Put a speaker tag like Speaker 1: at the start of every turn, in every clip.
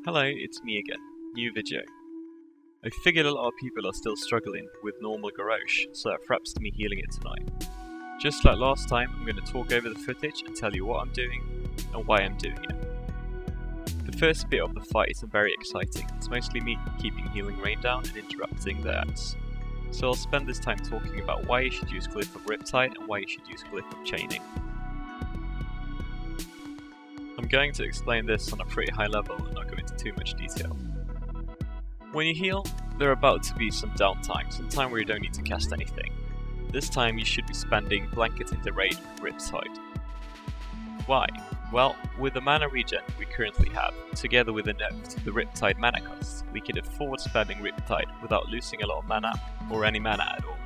Speaker 1: Hello, it's me again. New video. I figured a lot of people are still struggling with Normal Garrosh, so that perhaps me healing it tonight. Just like last time, I'm going to talk over the footage and tell you what I'm doing and why I'm doing it. The first bit of the fight isn't very exciting. It's mostly me keeping healing rain down and interrupting their ads. So I'll spend this time talking about why you should use Glyph of Riptide and why you should use Glyph of Chaining. I'm going to explain this on a pretty high level and not go into too much detail. When you heal, there are about to be some downtime, some time where you don't need to cast anything. This time you should be spending blanketing the raid with Riptide. Why? Well, with the mana regen we currently have, together with a nerf to the Riptide mana cost, we can afford spamming Riptide without losing a lot of mana, or any mana at all.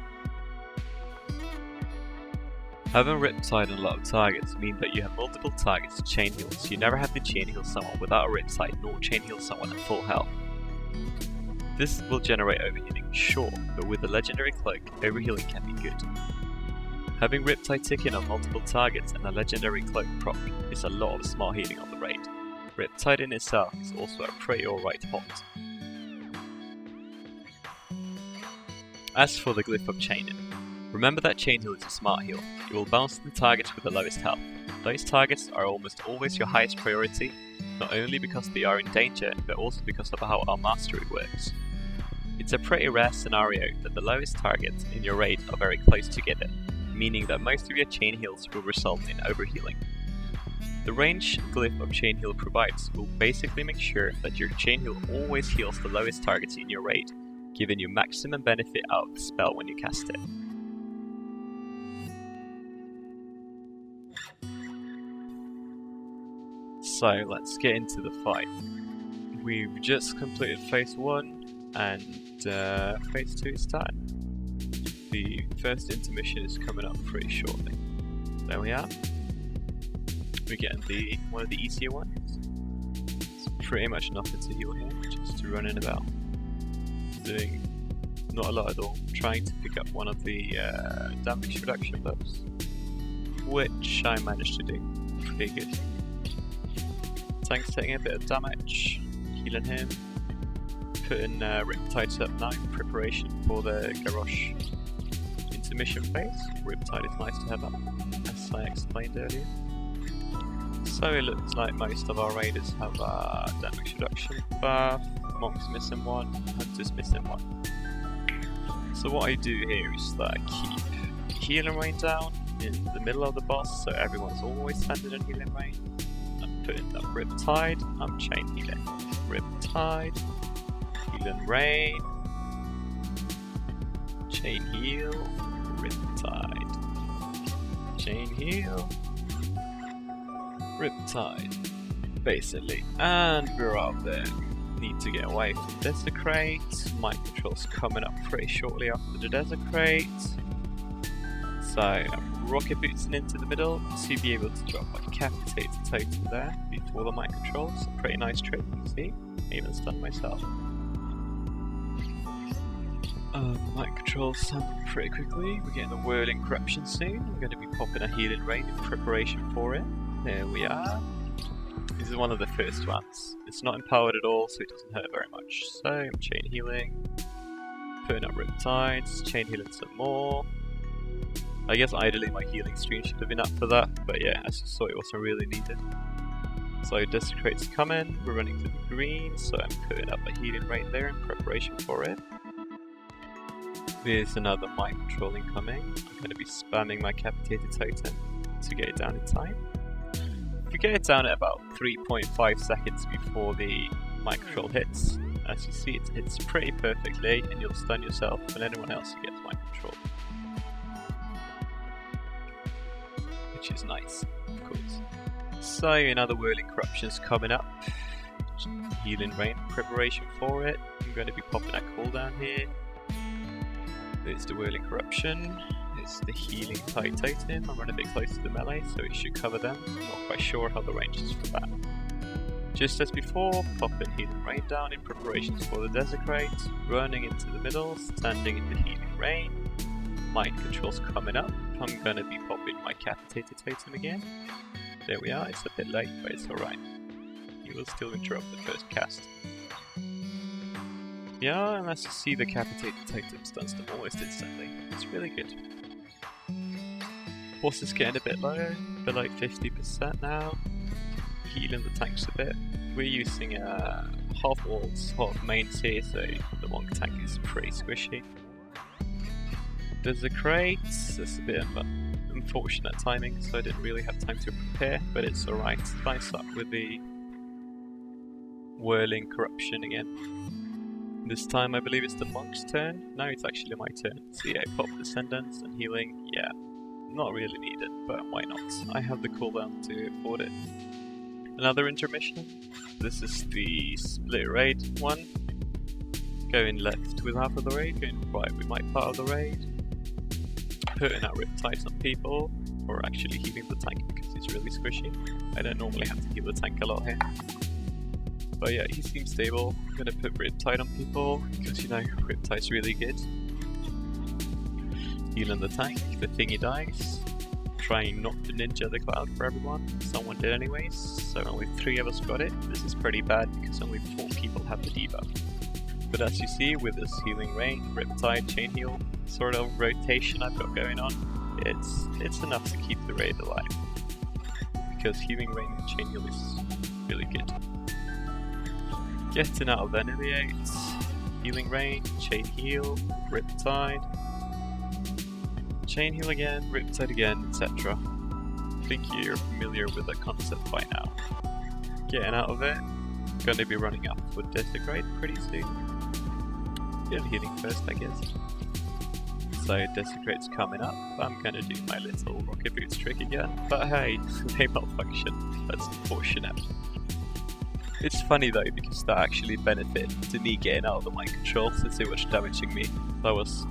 Speaker 1: Having Riptide on a lot of targets means that you have multiple targets to chain heal, so you never have to chain heal someone without a Riptide, nor chain heal someone at full health. This will generate overhealing, sure, but with the legendary cloak, overhealing can be good. Having Riptide ticking on multiple targets and a legendary cloak proc is a lot of smart healing on the raid. Riptide in itself is also a pretty alright hot. As for the Glyph of Chaining, remember that chain heal is a smart heal. It will bounce to the targets with the lowest health. Those targets are almost always your highest priority, not only because they are in danger, but also because of how our mastery works. It's a pretty rare scenario that the lowest targets in your raid are very close together, meaning that most of your chain heals will result in overhealing. The range Glyph of Chain Heal provides will basically make sure that your chain heal always heals the lowest targets in your raid, giving you maximum benefit out of the spell when you cast it. So let's get into the fight. We've just completed phase 1 and phase 2 is starting. The first intermission is coming up pretty shortly. There we are. We're getting one of the easier ones. It's pretty much nothing to heal here, just running about. Doing not a lot at all. Trying to pick up one of the damage reduction buffs, which I managed to do pretty good. Tank's taking a bit of damage, healing him, putting Riptide up now in preparation for the Garrosh intermission phase. Riptide is nice to have up, as I explained earlier. So it looks like most of our raiders have a damage reduction buff, Monk's missing one, Hunter's missing one. So what I do here is that I keep healing rain down in the middle of the boss, so everyone's always standing in healing rain. I'm putting up Riptide, I'm chain healing. Riptide, healing rain, chain heal, Riptide, chain heal, Riptide, basically, and we're out there. Need to get away from Desecrate. Mind control's coming up pretty shortly after the Desecrate, so I'm rocket bootsing into the middle to be able to drop my Decapitated Totem there before the mind controls. A pretty nice trick, you see. I even stunned myself. Mind controls happen pretty quickly. We're getting a Whirling Corruption soon. I'm going to be popping a Healing Rain in preparation for it. There we are. This is one of the first ones. It's not empowered at all, so it doesn't hurt very much. So I'm chain healing, putting up Riptides, chain healing some more. I guess ideally my healing stream should have been up for that, but yeah, I just saw it wasn't really needed. So Desecrate's coming, we're running to the green, so I'm putting up a healing rain there in preparation for it. There's another mind control incoming. I'm going to be spamming my Decapitated Totem to get it down in time. If you get it down at about 3.5 seconds before the mind control hits, as you see it hits pretty perfectly and you'll stun yourself and anyone else who gets mind control. Which is nice, of course. So another Whirling Corruption's coming up. Healing Rain preparation for it. I'm going to be popping a cooldown here. There's the Whirling Corruption. It's the Healing Tide Totem. I'm running a bit close to the melee, so it should cover them. I'm not quite sure how the range is for that. Just as before, popping Healing Rain down in preparations for the Desecrate. Running into the middle, standing in the Healing Rain. Mind control's coming up. I'm going to be popping my Decapitated Totem again. There we are, it's a bit late, but it's alright. He will still interrupt the first cast. Yeah, and as you see, the Capitated Totem stuns them almost instantly. It's really good. Boss is getting a bit lower, but like 50% now. Healing the tanks a bit. We're using half walls, half mains here, so the monk tank is pretty squishy. There's a crate. It's a bit of unfortunate timing, so I didn't really have time to prepare, but it's alright. Lines up with the Whirling Corruption again. This time I believe it's the monk's turn. Now it's actually my turn. So yeah, I pop Descendants and healing. Yeah, not really needed, but why not? I have the cooldown to afford it. Another intermission. This is the split raid one. Going left with half of the raid, going right with my part of the raid. Putting out Riptides on people, or actually healing the tank because he's really squishy. I don't normally have to heal the tank a lot here. But yeah, he seems stable. I'm gonna put Riptide on people, because you know, Riptide's really good. Healing the tank, the thingy dies. Trying not to ninja the cloud for everyone. Someone did anyways, so only 3 of us got it. This is pretty bad because only 4 people have the debuff. But as you see, with this healing rain, Riptide, chain heal sort of rotation I've got going on, it's enough to keep the raid alive. Because healing rain and chain heal is really good. Getting out of Annihilate, healing rain, chain heal, Riptide, chain heal again, Riptide again, etc. I think you're familiar with the concept by now. Getting out of it, gonna be running up for Desecrate pretty soon. Still healing first, I guess. So Desecrate's coming up. I'm gonna do my little rocket boots trick again, but hey, they malfunction. That's unfortunate. It's funny though, because that actually benefited to me getting out of the mind control since it was damaging me. That was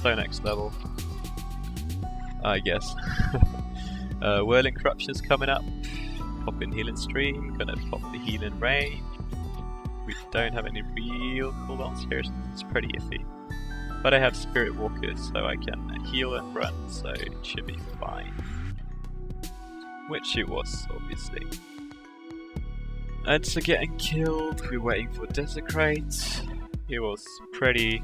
Speaker 1: so next level, I guess. Whirling Corruption's coming up. Pop in Healing Stream, gonna pop the Healing Rain. We don't have any real cooldowns here, so it's pretty iffy. But I have Spirit Walkers, so I can heal and run, so it should be fine. Which it was, obviously. And so getting killed, we're waiting for Desecrate. It was pretty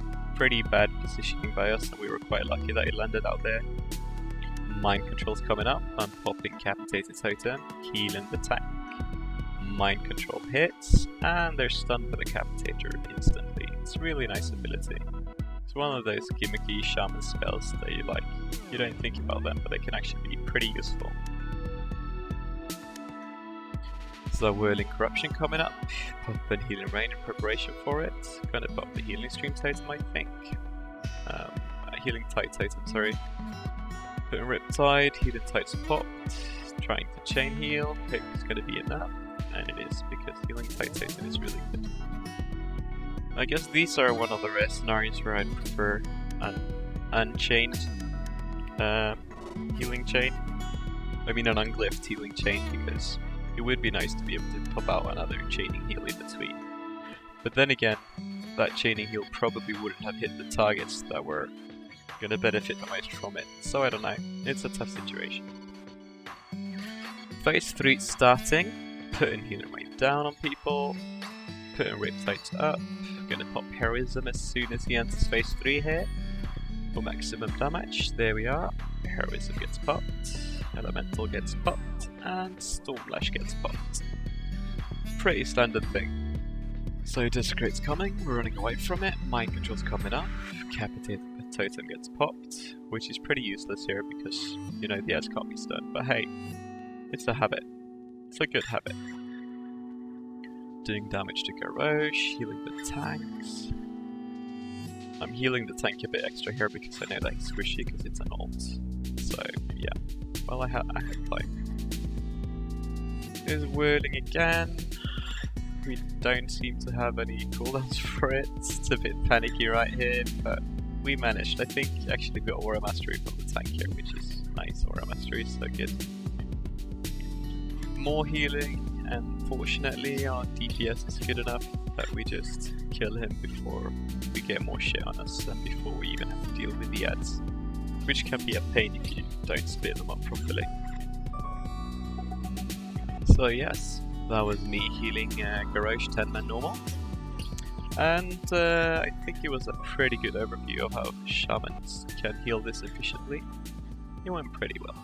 Speaker 1: bad positioning by us, and we were quite lucky that it landed out there. Mind Control's coming up. I'm popping Capitated Totem, healing the tank. Mind Control hits, and they're stunned by the Capitator instantly. It's a really nice ability. It's one of those gimmicky Shaman spells that you like. You don't think about them, but they can actually be pretty useful. So Whirling Corruption coming up. Pop and Healing Rain in preparation for it. Gonna pop the Healing Stream Totem, I think. Healing Tide Totem, sorry. Putting Riptide, Healing Tide's popped. Trying to chain heal. Hope it's gonna be enough. And it is, because Healing Tide Totem is really good. I guess these are one of the rare scenarios where I'd prefer an unchained healing chain. I mean an unglyphed healing chain, because it would be nice to be able to pop out another chaining heal in between. But then again, that chaining heal probably wouldn't have hit the targets that were gonna benefit the most from it. So I don't know, it's a tough situation. Phase 3 starting, putting Healing Rain down on people, putting Riptides up. Gonna pop Heroism as soon as he enters phase 3 here for maximum damage. There we are. Heroism gets popped, Elemental gets popped, and Stormlash gets popped. Pretty standard thing. So Desecrate's coming, we're running away from it. Mind Control's coming up. Capitated Totem gets popped, which is pretty useless here because, you know, the ads can't be stunned. But hey, it's a habit. It's a good habit. Doing damage to Garrosh, healing the tanks. I'm healing the tank a bit extra here because I know that he's squishy because it's an ult. So yeah, well I have time. There's Whirling again. We don't seem to have any cooldowns for it. It's a bit panicky right here, but we managed. I think actually we got Aura Mastery from the tank here, which is nice. Aura Mastery is so good. More healing. And fortunately our DPS is good enough that we just kill him before we get more shit on us and before we even have to deal with the ads, which can be a pain if you don't split them up properly. So yes, that was me healing Garrosh 10-man normal. And I think it was a pretty good overview of how Shamans can heal this efficiently. It went pretty well.